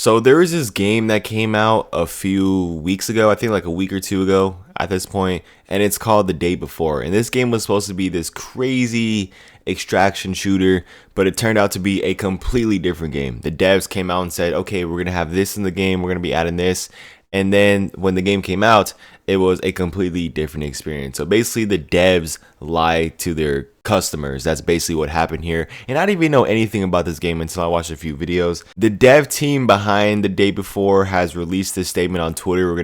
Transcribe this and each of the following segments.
So there was this game that came out a few weeks ago, I think like a week or two ago at this point, and it's called The Day Before. And this game was supposed to be this crazy extraction shooter, but it turned out to be a completely different game. The devs came out and said, okay, we're going to have this in the game, we're going to be adding this. And then when the game came out, it was a completely different experience. So basically the devs lied to their customers. That's basically what happened here. And I didn't even know anything about this game until I watched a few videos. The dev team behind The Day Before has released this statement on Twitter. We're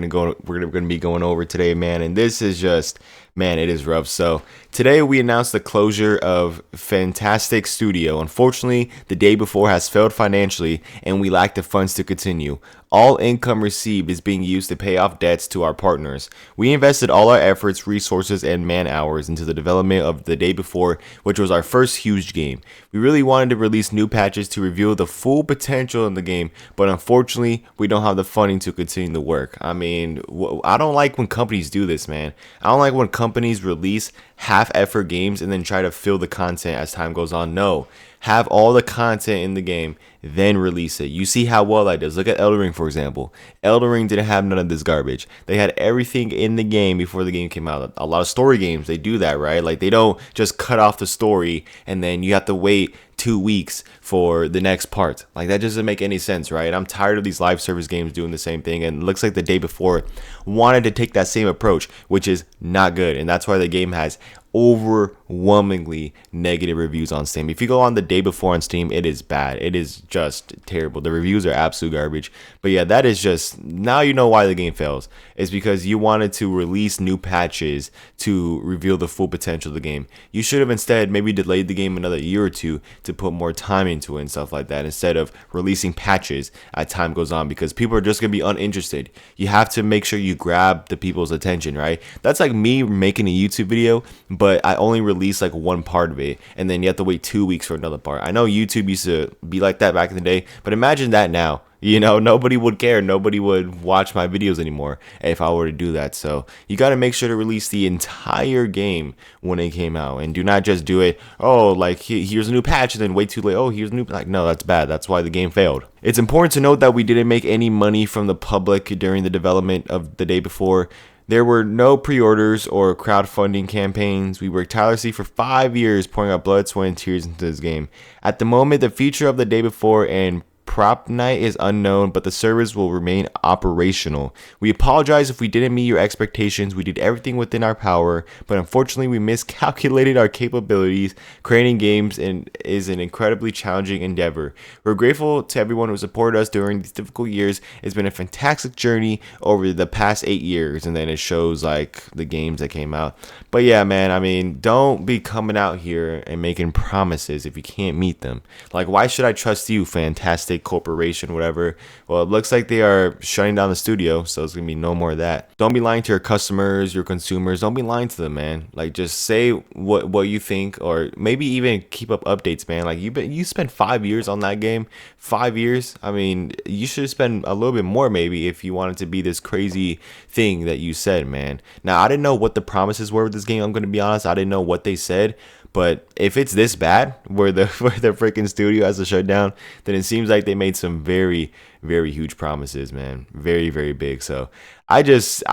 gonna be going over today, man. And this is just, man, it is rough. So today we announced the closure of Fantastic Studio. Unfortunately, The Day Before has failed financially and we lack the funds to continue. All income received is being used to pay off debts to our partners. We invested all our efforts, resources, and man hours into the development of The Day Before, which was our first huge game. We really wanted to release new patches to reveal the full potential in the game, but unfortunately, we don't have the funding to continue the work. I mean, I don't like when companies do this, man. I don't like when companies release half-effort games and then try to fill the content as time goes on. No. Have all the content in the game, then release it. You see how well that does. Look at Elden Ring, for example. Elden Ring didn't have none of this garbage. They had everything in the game before the game came out. A lot of story games, they do that, right? Like, they don't just cut off the story and then you have to wait 2 weeks for the next part. Like, that doesn't make any sense, right? I'm tired of these live service games doing the same thing, and it looks like The Day Before wanted to take that same approach, which is not good, and that's why the game has overwhelmingly negative reviews on Steam. If you go on The Day Before on Steam, it is bad. It is just terrible. The reviews are absolute garbage. But yeah, that is just, now you know why the game fails. It's because you wanted to release new patches to reveal the full potential of the game. You should have instead maybe delayed the game another year or two to put more time into it and stuff like that, instead of releasing patches as time goes on, because people are just going to be uninterested. You have to make sure you grab the people's attention, right? That's like me making a YouTube video, but I only release like one part of it, and then you have to wait 2 weeks for another part. I know YouTube used to be like that back in the day, but imagine that now. You know, nobody would care. Nobody would watch my videos anymore if I were to do that. So you got to make sure to release the entire game when it came out, and do not just do it, oh, like here's a new patch and then wait too late. Oh, here's a new, like, no, that's bad. That's why the game failed. It's important to note that we didn't make any money from the public during the development of The Day Before. There were no pre-orders or crowdfunding campaigns. We worked tirelessly for 5 years, pouring our blood, sweat, and tears into this game. At the moment, the future of The Day Before and Prop Night is unknown, but the service will remain operational. We apologize if we didn't meet your expectations. We did everything within our power, but unfortunately we miscalculated our capabilities. Creating games is an incredibly challenging endeavor. We're grateful to everyone who supported us during these difficult years. It's been a fantastic journey over the past 8 years, and then it shows like the games that came out. But yeah, man, I mean, don't be coming out here and making promises if you can't meet them. Like, why should I trust you, Fantastic Corporation, whatever? Well, it looks like they are shutting down the studio, so it's gonna be no more of that. Don't be lying to your customers, your consumers. Don't be lying to them, man. Like, just say what you think, or maybe even keep up updates, man. Like, you spent 5 years on that game. 5 years. I mean, you should spend a little bit more maybe if you wanted to be this crazy thing that you said, man. Now, I didn't know what the promises were with this game. I'm gonna be honest. I didn't know what they said. But if it's this bad, where the freaking studio has to shut down, then it seems like they made some very, very huge promises, man. Very, very big. So I just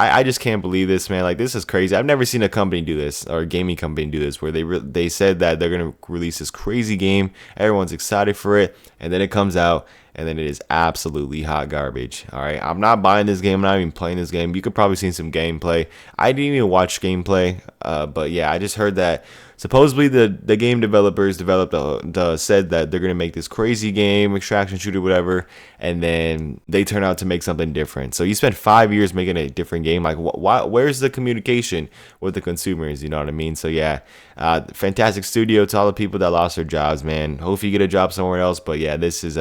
can't believe this, man. Like, this is crazy. I've never seen a company do this, or a gaming company do this, where they said that they're gonna release this crazy game. Everyone's excited for it, and then it comes out, and then it is absolutely hot garbage. All right, I'm not buying this game. I'm not even playing this game. You could probably see some gameplay. I didn't even watch gameplay, but yeah, I just heard that supposedly the game developers said that they're gonna make this crazy game, extraction shooter, whatever, and then they turn out to make something different. So you spent 5 years making a different game. Like, where's the communication with the consumers? You know what I mean? So yeah, Fantastic Studio, to all the people that lost their jobs, man. Hope you get a job somewhere else. But yeah, this is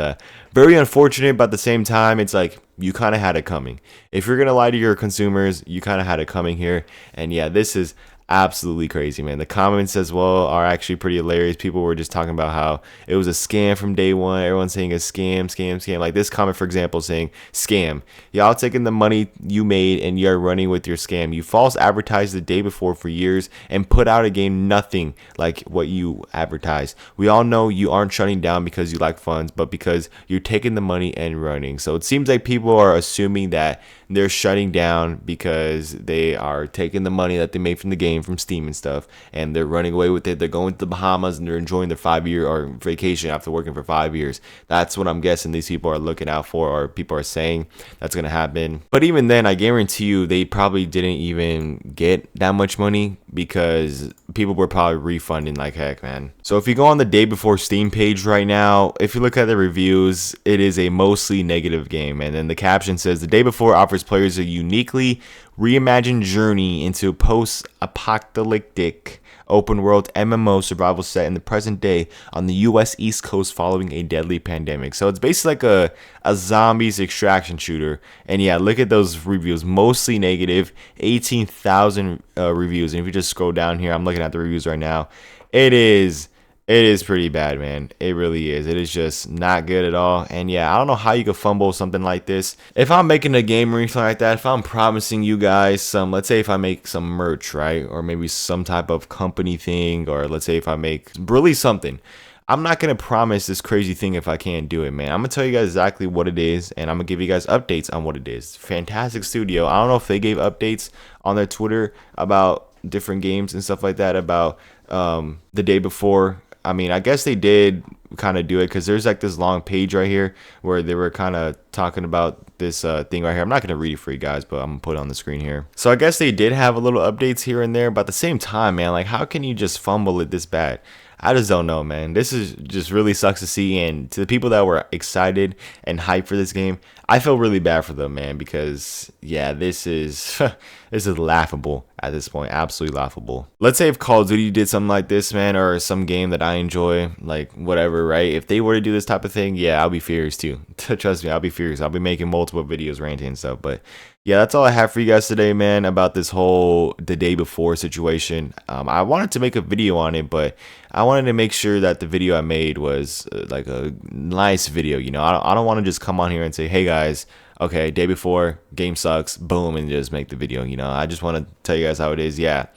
very unfortunate, but at the same time, it's like, you kind of had it coming. If you're gonna lie to your consumers, you kind of had it coming here. And yeah, this is absolutely crazy, man. The comments as well are actually pretty hilarious. People were just talking about how it was a scam from day one. Everyone's saying a scam, scam, scam. Like this comment, for example, saying scam. Y'all taking the money you made and you're running with your scam. You false advertised the day before for years and put out a game nothing like what you advertised. We all know you aren't shutting down because you lack funds, but because you're taking the money and running. So it seems like people are assuming that they're shutting down because they are taking the money that they made from the game, from Steam and stuff, and they're running away with it. They're going to the Bahamas and they're enjoying their 5-year or vacation after working for 5 years. That's what I'm guessing these people are looking out for, or people are saying that's going to happen. But even then, I guarantee you they probably didn't even get that much money because people were probably refunding like heck, man. So if you go on the day before Steam page right now, if you look at the reviews, it is a mostly negative game. And then the caption says the day before offers players a uniquely reimagined journey into post-apocalyptic open world MMO survival set in the present day on the US East Coast following a deadly pandemic. So it's basically like a zombies extraction shooter. And yeah, look at those reviews, mostly negative, 18,000 reviews. And if you just scroll down here, I'm looking at the reviews right now. It is pretty bad, man. It really is. It is just not good at all. And yeah, I don't know how you could fumble something like this. If I'm making a game or anything like that, if I'm promising you guys some, let's say if I make some merch, right? Or maybe some type of company thing, or let's say if I make really something. I'm not going to promise this crazy thing if I can't do it, man. I'm going to tell you guys exactly what it is, and I'm going to give you guys updates on what it is. Fantastic Studio. I don't know if they gave updates on their Twitter about different games and stuff like that about the day before. I mean, I guess they did kind of do it because there's like this long page right here where they were kind of talking about this thing right here. I'm not going to read it for you guys, but I'm going to put it on the screen here. So I guess they did have a little updates here and there, but at the same time, man, like how can you just fumble it this bad? I just don't know, man. This is just really sucks to see. And to the people that were excited and hyped for this game, I feel really bad for them, man, because yeah, this is this is laughable at this point. Absolutely laughable. Let's say if Call of Duty did something like this, man, or some game that I enjoy, like whatever, right? If they were to do this type of thing, yeah, I'll be furious too. Trust me, I'll be furious. I'll be making multiple videos ranting and stuff. But yeah, that's all I have for you guys today, man, about this whole the day before situation. I wanted to make a video on it, but I wanted to make sure that the video I made was like a nice video. You know, I don't want to just come on here and say, hey guys, okay, day before, game sucks, boom, and just make the video. You know, I just want to tell you guys how it is. Yeah,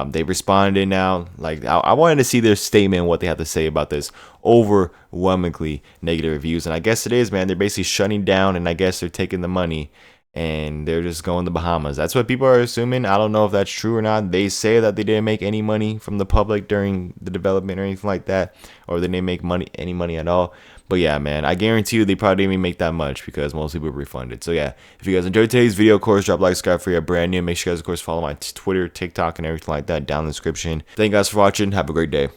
they responded now. Like I wanted to see their statement, what they have to say about this overwhelmingly negative reviews. And I guess it is, man. They're basically shutting down, and I guess they're taking the money and they're just going to Bahamas. That's what people are assuming. I don't know if that's true or not. They say that they didn't make any money from the public during the development or anything like that, or they didn't make any money at all. But yeah, man, I guarantee you they probably didn't even make that much because most people were refunded. So yeah, if you guys enjoyed today's video, of course, drop a like, subscribe for you brand new. Make sure you guys, of course, follow my Twitter, TikTok, and everything like that down in the description. Thank you guys for watching. Have a great day.